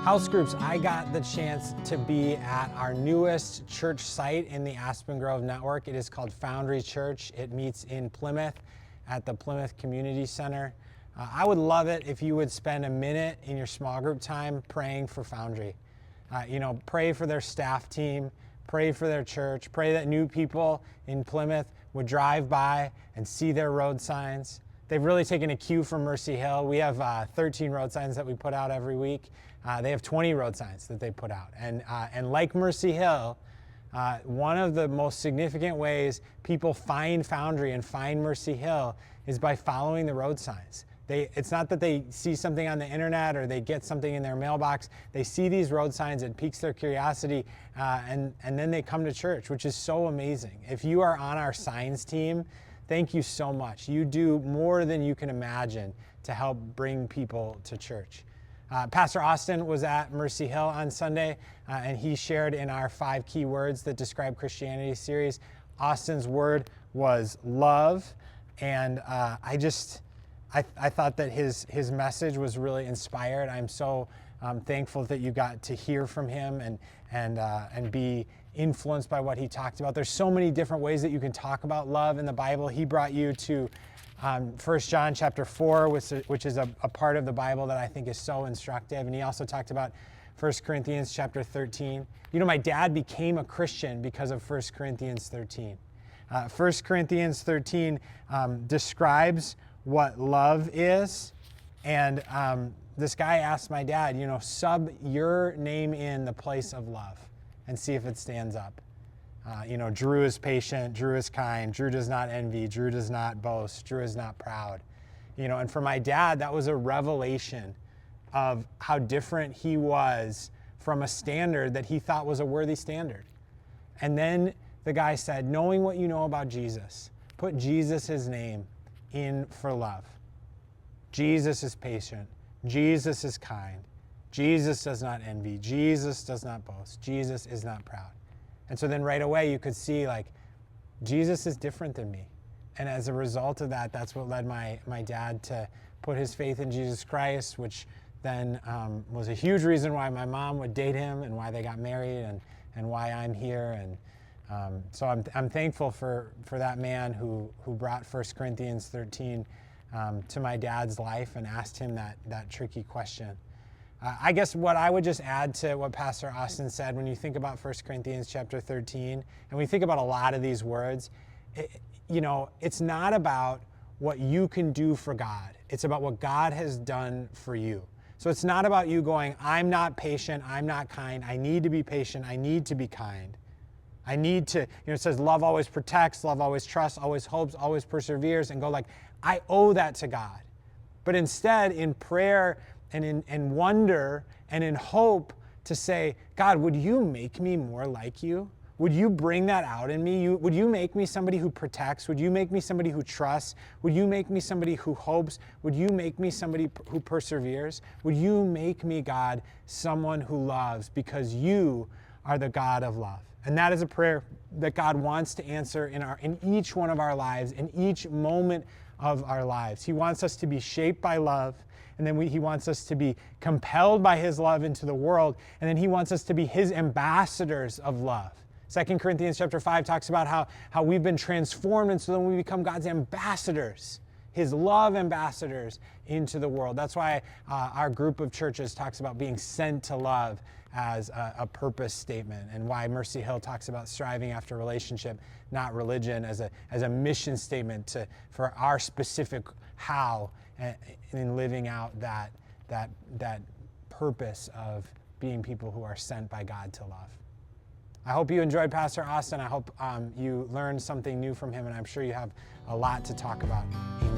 House groups, I got the chance to be at our newest church site in the Aspen Grove network. It is called Foundry Church. It meets in Plymouth at the Plymouth Community Center. I would love it if you would spend a minute in your small group time praying for Foundry. Pray for their staff team, pray for their church, pray that new people in Plymouth would drive by and see their road signs. They've really taken a cue from Mercy Hill. We have 13 road signs that we put out every week. They have 20 road signs that they put out. And like Mercy Hill, one of the most significant ways people find Foundry and find Mercy Hill is by following the road signs. It's not that they see something on the internet or they get something in their mailbox. They see these road signs, it piques their curiosity, and then they come to church, which is so amazing. If you are on our signs team, thank you so much. You do more than you can imagine to help bring people to church. Pastor Austin was at Mercy Hill on Sunday, and he shared in our 5 key words that describe Christianity series. Austin's word was love, and I thought that his message was really inspired. I'm so thankful that you got to hear from him and be influenced by what he talked about. There's so many different ways that you can talk about love in the Bible. He brought you to 1 John chapter 4, which is a part of the Bible that I think is so instructive. And he also talked about 1 Corinthians chapter 13. You know, my dad became a Christian because of 1 Corinthians 13. 1 Corinthians 13 describes what love is. And this guy asked my dad, sub your name in the place of love and see if it stands up. Drew is patient, Drew is kind, Drew does not envy, Drew does not boast, Drew is not proud. And for my dad, that was a revelation of how different he was from a standard that he thought was a worthy standard. And then the guy said, knowing what you know about Jesus, put Jesus' name in for love. Jesus is patient. Jesus is kind. Jesus does not envy. Jesus does not boast. Jesus is not proud. And so then right away you could see Jesus is different than me. And as a result of that, that's what led my dad to put his faith in Jesus Christ, which then was a huge reason why my mom would date him and why they got married and why I'm here. And so I'm thankful for that man who brought 1 Corinthians 13 to my dad's life and asked him that tricky question. I guess what I would just add to what Pastor Austin said, when you think about 1 Corinthians chapter 13, and we think about a lot of these words, it's not about what you can do for God. It's about what God has done for you. So it's not about you going, I'm not patient, I'm not kind, I need to be patient, I need to be kind. I need to, it says love always protects, love always trusts, always hopes, always perseveres, and go I owe that to God. But instead, in prayer and in wonder and in hope, to say, God, would you make me more like you? Would you bring that out in me? Would you make me somebody who protects? Would you make me somebody who trusts? Would you make me somebody who hopes? Would you make me somebody who perseveres? Would you make me, God, someone who loves, because you are the God of love? And that is a prayer that God wants to answer in each one of our lives, in each moment of our lives. He wants us to be shaped by love, and then he wants us to be compelled by his love into the world, and then he wants us to be his ambassadors of love. 2 Corinthians chapter 5 talks about how we've been transformed, and so then we become God's ambassadors, his love ambassadors into the world. That's why our group of churches talks about being sent to love as a purpose statement, and why Mercy Hill talks about striving after relationship, not religion, as a mission statement for our specific how in living out that purpose of being people who are sent by God to love. I hope you enjoyed Pastor Austin. I hope you learned something new from him, and I'm sure you have a lot to talk about in